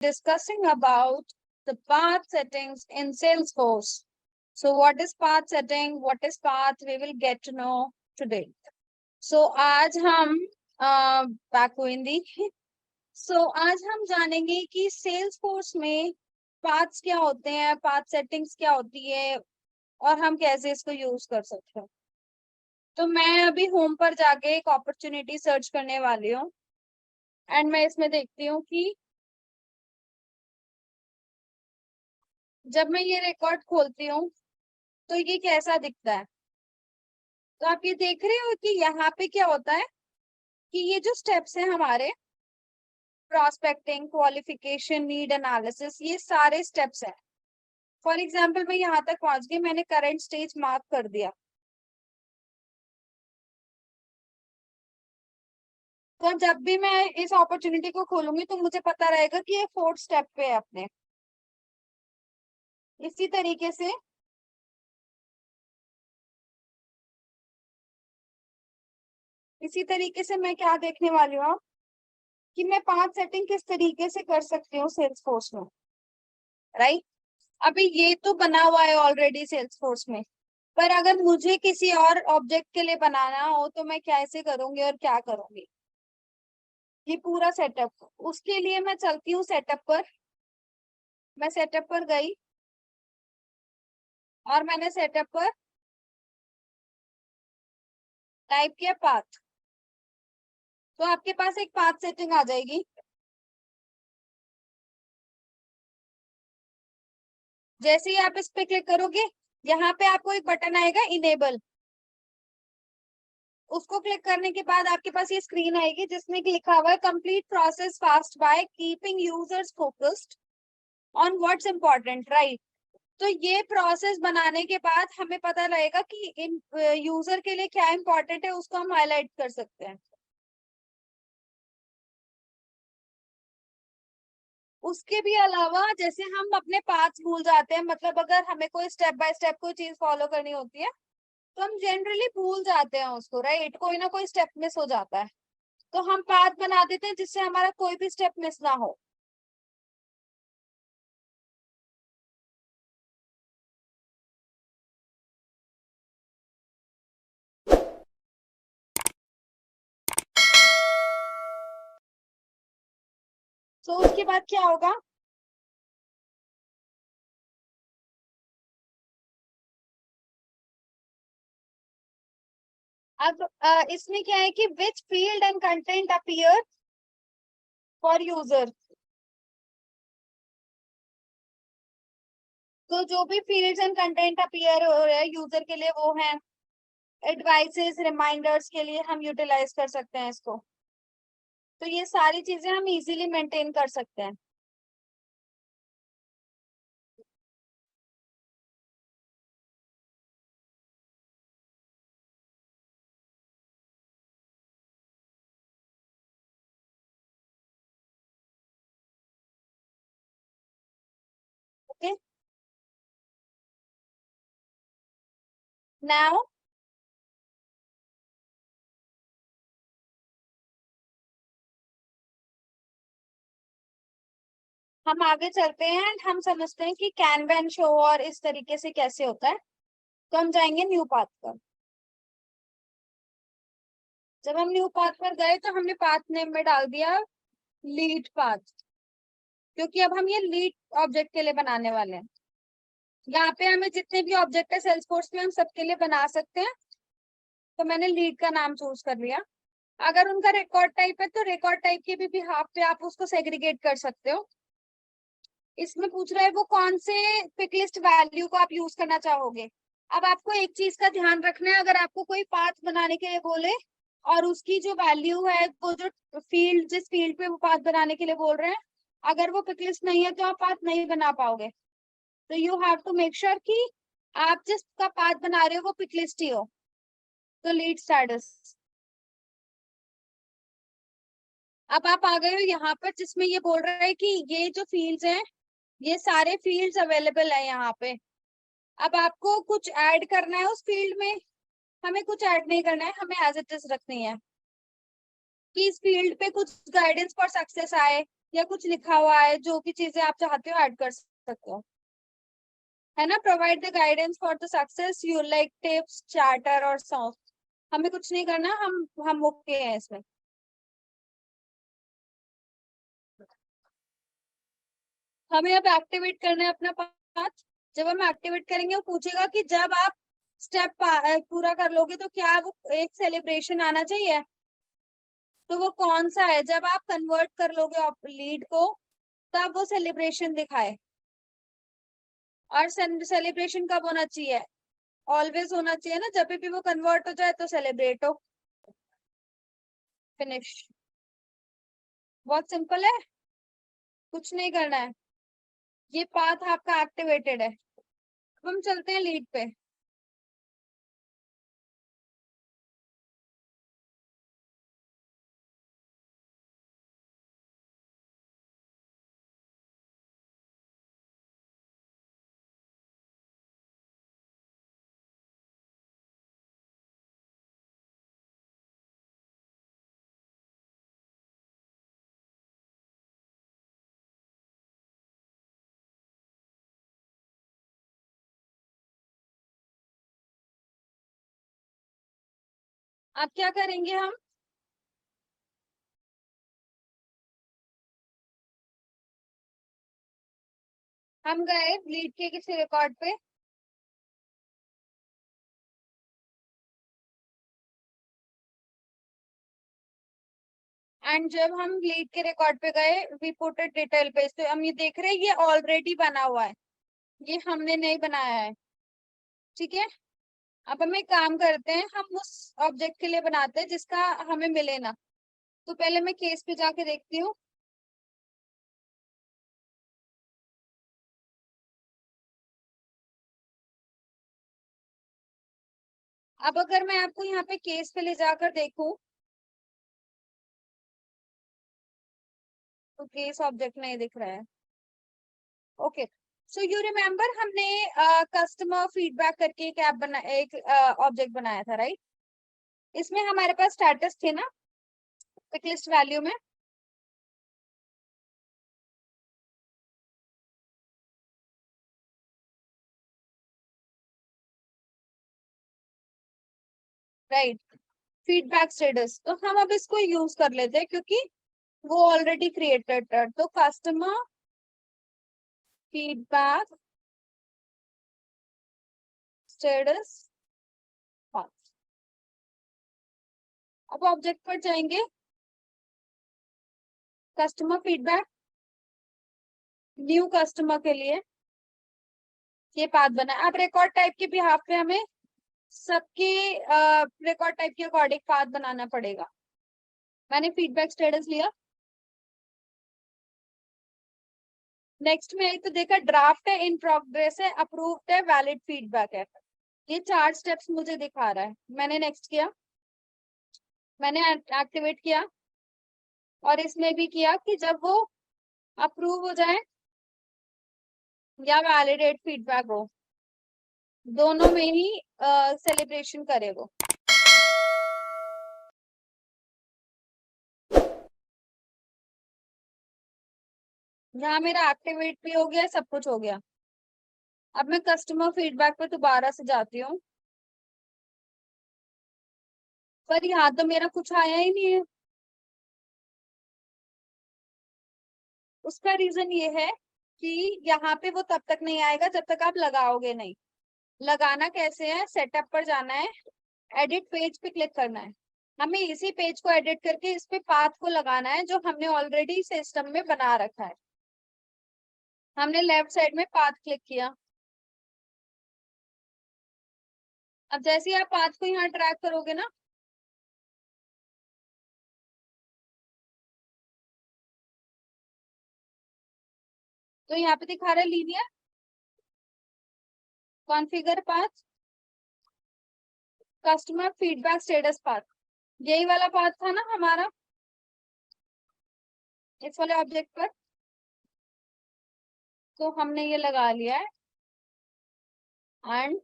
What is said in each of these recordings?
discussing about the path settings in Salesforce. So what is path setting? What is path? We will get to know today. So आज हम back to Hindi. So आज हम जानेंगे कि Salesforce में paths क्या होते हैं, path settings क्या होती है और हम कैसे इसको यूज कर सकते हैं. तो मैं अभी होम पर जाके एक अपॉर्चुनिटी सर्च करने वाली हूँ एंड मैं इसमें देखती हूँ कि जब मैं ये रिकॉर्ड खोलती हूँ तो ये कैसा दिखता है. तो आप ये देख रहे हो कि यहाँ पे क्या होता है कि ये जो स्टेप्स हैं हमारे प्रोस्पेक्टिंग, क्वालिफिकेशन, नीड एनालिसिस, ये सारे स्टेप्स हैं. फॉर एग्जांपल मैं यहाँ तक पहुंच गई, मैंने करंट स्टेज मार्क कर दिया. तो जब भी मैं इस अपॉर्चुनिटी को खोलूंगी तो मुझे पता रहेगा कि ये 4th स्टेप पे है अपने. इसी तरीके से मैं क्या देखने वाली हूँ कि मैं 5 सेटिंग किस तरीके से कर सकती हूँ सेल्सफोर्स में. राइट, अभी ये तो बना हुआ है ऑलरेडी सेल्सफोर्स में, पर अगर मुझे किसी और ऑब्जेक्ट के लिए बनाना हो तो मैं कैसे करूंगी और क्या करूंगी. ये पूरा सेटअप, उसके लिए मैं चलती हूँ सेटअप पर. मैं सेटअप पर गई और मैंने सेटअप पर टाइप किया पाथ. तो आपके पास एक पाथ सेटिंग आ जाएगी. जैसे ही आप इस पे क्लिक करोगे, यहाँ पे आपको एक बटन आएगा इनेबल. उसको क्लिक करने के बाद आपके पास ये स्क्रीन आएगी जिसमें लिखा हुआ है complete process fast by keeping users focused on what's important. Right, तो ये प्रोसेस बनाने के बाद हमें पता लगेगा कि इन यूजर के लिए क्या इम्पोर्टेंट है, उसको हम हाईलाइट कर सकते हैं. उसके भी अलावा जैसे हम अपने पाथ्स भूल जाते हैं, मतलब अगर हमें कोई स्टेप बाय स्टेप कोई चीज फॉलो करनी होती है तो हम जनरली भूल जाते हैं उसको. राइट, कोई ना कोई स्टेप मिस हो जाता है, तो हम पाथ बना देते हैं जिससे हमारा कोई भी स्टेप मिस ना हो. तो उसके बाद क्या होगा, अब इसमें क्या है कि which field and content appear for user. तो जो भी फील्ड्स एंड कंटेंट अपीयर हो रहे हैं यूजर के लिए वो है एडवाइसेस, रिमाइंडर्स के लिए हम यूटिलाइज कर सकते हैं इसको. तो ये सारी चीजें हम इजीली मेंटेन कर सकते हैं. ओके, नाउ हम आगे चलते हैं एंड हम समझते हैं कि कैन शो और इस तरीके से कैसे होता है. तो हम जाएंगे न्यू पाथ पर. जब हम न्यू पाथ पर गए तो हमने पाथ नेम में डाल दिया लीड पाथ, क्योंकि अब हम ये लीड ऑब्जेक्ट के लिए बनाने वाले हैं. यहाँ पे हमें जितने भी ऑब्जेक्ट है सेल्सफोर्स में हम सबके लिए बना सकते हैं. तो मैंने लीड का नाम चूज कर लिया. अगर उनका रिकॉर्ड टाइप है तो रिकॉर्ड टाइप के भी बिहाफ पे आप उसको सेग्रीगेट कर सकते हो. इसमें पूछ रहा है वो कौन से पिक लिस्ट वैल्यू को आप यूज करना चाहोगे. अब आपको एक चीज का ध्यान रखना है, अगर आपको कोई पाथ बनाने के लिए बोले और उसकी जो वैल्यू है, वो जो फील्ड जिस फील्ड पे वो पाथ बनाने के लिए बोल रहे हैं, अगर वो पिक लिस्ट नहीं है तो आप पाथ नहीं बना पाओगे. तो you have to make sure कि आप जिसका पाथ बना रहे हो वो पिक लिस्ट ही हो. तो लीड स्टेटस, अब आप आ गए हो यहाँ पर जिसमें ये बोल रहा है कि ये जो फील्ड्स हैं ये सारे फील्ड्स अवेलेबल है यहाँ पे. अब आपको कुछ ऐड करना है उस फील्ड में, हमें कुछ ऐड नहीं करना है, हमें एज इट इज रखनी है कि इस फील्ड पे कुछ गाइडेंस फॉर सक्सेस आए या कुछ लिखा हुआ है, जो भी चीजें आप चाहते हो ऐड कर सकते हो, है ना। Provide the guidance for the success, you like tips, charter और सॉन्ग। हमें कुछ नहीं करना, हम ओके हैं इसमें। हमें अब एक्टिवेट करना है अपना पाथ। जब हम एक्टिवेट करेंगे वो पूछेगा कि जब आप स्टेप पूरा कर लोगे तो क्या वो एक सेलिब्रेशन आना चाहिए। तो वो कौन सा है, जब आप कन्वर्ट कर लोगे लीड को तब वो सेलिब्रेशन दिखाए। और सेलिब्रेशन कब होना चाहिए, ऑलवेज होना चाहिए ना, जब भी वो कन्वर्ट हो जाए तो सेलिब्रेट हो। फिनिश। बहुत सिंपल है, कुछ नहीं करना है। ये पाथ आपका एक्टिवेटेड है। अब हम चलते हैं लीड पे। अब क्या करेंगे हम गए लीड के किसी रिकॉर्ड पे, एंड जब हम लीड के रिकॉर्ड पे गए we put it detail page, तो हम ये देख रहे हैं ये ऑलरेडी बना हुआ है, ये हमने नहीं बनाया है। ठीक है। अब हम एक काम करते हैं, हम उस ऑब्जेक्ट के लिए बनाते हैं जिसका हमें मिले ना। तो पहले मैं केस पे जाके देखती हूँ। अब अगर मैं आपको यहाँ पे केस पे ले जाकर देखूं तो केस ऑब्जेक्ट नहीं दिख रहा है। ओके, सो यू रिमेम्बर हमने कस्टमर फीडबैक करके एक ऐप बना, एक ऑब्जेक्ट बनाया था, राइट। इसमें हमारे पास स्टेटस थे ना, पिक लिस्ट वैल्यू में। राइट, फीडबैक स्टेटस, तो हम अब इसको यूज कर लेते हैं क्योंकि वो ऑलरेडी क्रिएटेड है। तो कस्टमर फीडबैक स्टेटस। अब ऑब्जेक्ट पर जाएंगे, कस्टमर फीडबैक, न्यू कस्टमर के लिए ये पाथ बना है। अब रिकॉर्ड टाइप के बिहाफ पे हमें सबके रिकॉर्ड टाइप के अकॉर्डिंग पाथ बनाना पड़ेगा। मैंने फीडबैक स्टेटस लिया। नेक्स्ट में आई तो देखा ड्राफ्ट है, इन प्रोग्रेस है, अप्रूव्ड है, वैलिड फीडबैक है। ये 4 स्टेप्स मुझे दिखा रहा है। मैंने नेक्स्ट किया, मैंने एक्टिवेट किया, और इसमें भी किया कि जब वो अप्रूव हो जाए या वैलिडेट फीडबैक हो, दोनों में ही सेलिब्रेशन करे वो। यहाँ मेरा एक्टिवेट भी हो गया, सब कुछ हो गया। अब मैं कस्टमर फीडबैक पे दोबारा से जाती हूँ, पर यहाँ तो मेरा कुछ आया ही नहीं है। उसका रीजन ये है कि यहाँ पे वो तब तक नहीं आएगा जब तक आप लगाओगे नहीं। लगाना कैसे है, सेटअप पर जाना है, एडिट पेज पे क्लिक करना है। हमें इसी पेज को एडिट करके इस पे पाथ को लगाना है जो हमने ऑलरेडी सिस्टम में बना रखा है। हमने लेफ्ट साइड में पाथ क्लिक किया। अब जैसे ही आप पाथ को यहाँ ट्रैक करोगे ना, तो यहाँ पे दिखा रहा है linear configure path, customer feedback status path. यही वाला पाथ था ना हमारा इस वाले ऑब्जेक्ट पर। तो हमने ये लगा लिया है, एंड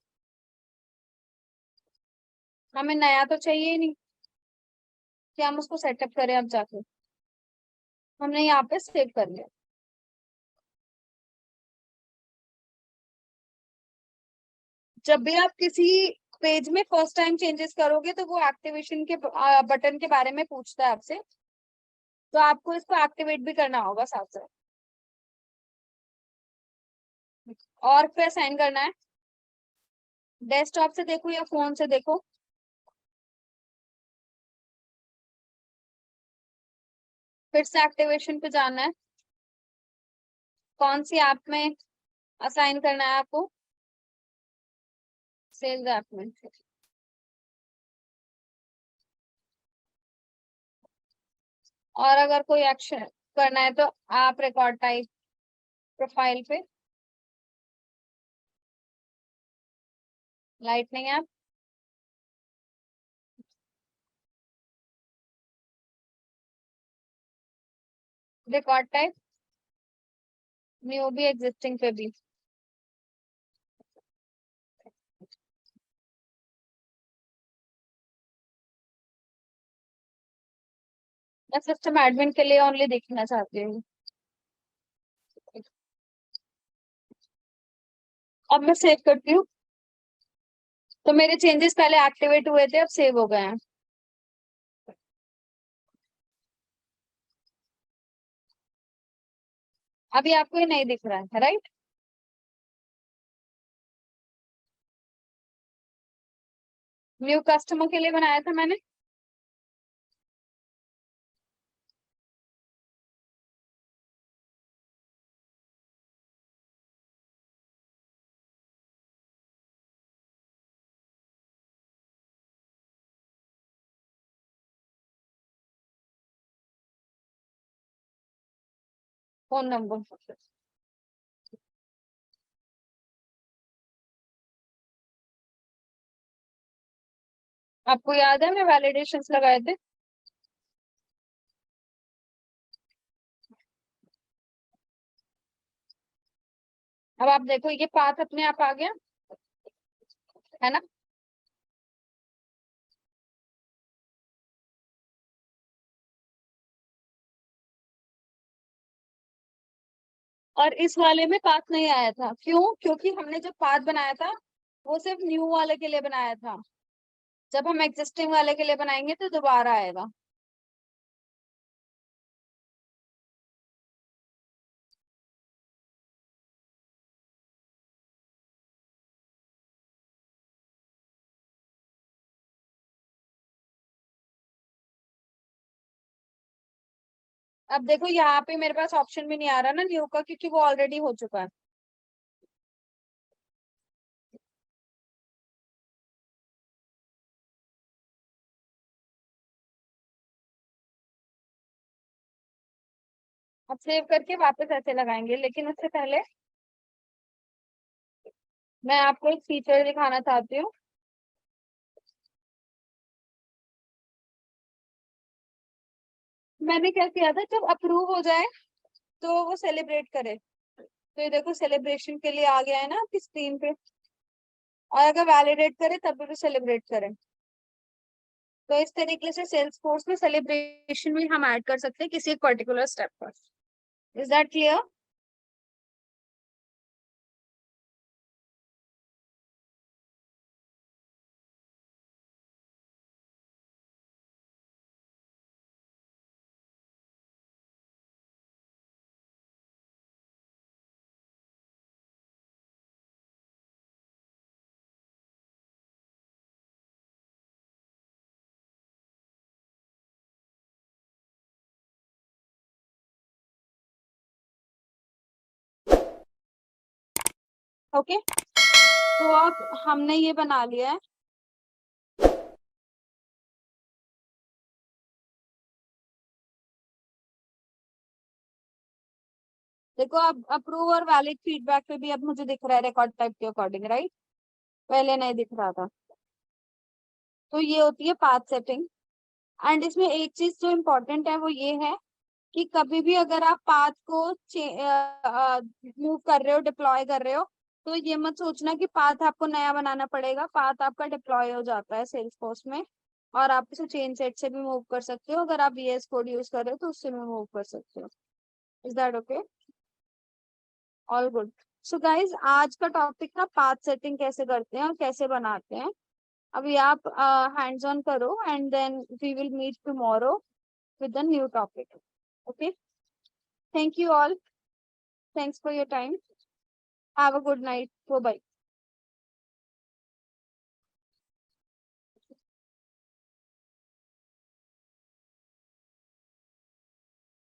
हमें नया तो चाहिए ही नहीं कि हम उसको सेटअप करें अब जाके। हमने यहाँ पे सेव कर लिया। जब भी आप किसी पेज में फर्स्ट टाइम चेंजेस करोगे तो वो एक्टिवेशन के बटन के बारे में पूछता है आपसे, तो आपको इसको एक्टिवेट भी करना होगा साथ साथ। और फिर साइन करना है। डेस्कटॉप से देखो या फोन से देखो। फिर से एक्टिवेशन पे जाना है। कौन सी ऐप में असाइन करना है आपको? सेल्स ऐप में। और अगर कोई एक्शन करना है तो आप रिकॉर्ड टाइप प्रोफाइल पे lightning app, record type new भी एग्जिस्टिंग पे भी। मैं सिस्टम एडमिन के लिए ओनली देखना चाहती हूँ। अब मैं सेव करती हूँ। तो मेरे चेंजेस पहले एक्टिवेट हुए थे, अब सेव हो गए हैं। अभी आपको ये नहीं दिख रहा है, राइट? न्यू कस्टमर के लिए बनाया था मैंने। Phone number. आपको याद है मैं वैलिडेशन लगाए थे? अब आप देखो ये पाथ अपने आप आ गया, है ना? और इस वाले में पाथ नहीं आया था, क्यों? क्योंकि हमने जब पाथ बनाया था वो सिर्फ न्यू वाले के लिए बनाया था। जब हम एग्जिस्टिंग वाले के लिए बनाएंगे तो दोबारा आएगा। अब देखो यहाँ पे मेरे पास ऑप्शन भी नहीं आ रहा ना न्यू का, क्योंकि वो ऑलरेडी हो चुका है। अब सेव करके वापस ऐसे लगाएंगे, लेकिन उससे पहले मैं आपको एक फीचर दिखाना चाहती हूँ। मैंने क्या किया था, जब अप्रूव हो जाए तो वो सेलिब्रेट करे। तो ये देखो सेलिब्रेशन के लिए आ गया है ना आपकी स्क्रीन पे। और अगर वैलिडेट करे तब भी सेलिब्रेट करें। तो इस तरीके से सेल्स फोर्स में सेलिब्रेशन भी हम ऐड कर सकते हैं किसी एक पर्टिकुलर स्टेप पर। Is that clear? ओके, तो अब हमने ये बना लिया है। देखो अब अप्रूव और वैलिड फीडबैक पे भी अब मुझे दिख रहा है रिकॉर्ड टाइप के अकॉर्डिंग, राइट? पहले नहीं दिख रहा था। तो ये होती है पाथ सेटिंग। एंड इसमें एक चीज जो इम्पोर्टेंट है वो ये है कि कभी भी अगर आप पाथ को मूव कर रहे हो, डिप्लॉय कर रहे हो, तो ये मत सोचना कि पाथ आपको नया बनाना पड़ेगा। पाथ आपका डिप्लॉय हो जाता है सेल्सफोर्स में। और आप इसे चेन सेट से भी मूव कर सकते हो, अगर आप VS कोड यूज कर रहे हो तो उससे भी मूव कर सकते हो। Is that okay? All good. So guys, आज का टॉपिक था पाथ सेटिंग कैसे करते हैं और कैसे बनाते हैं। अभी आप हैंड्स ऑन करो and then we will meet tomorrow with a new topic. Okay. Thank you all. Thanks for your time. Have a good night. Bye bye.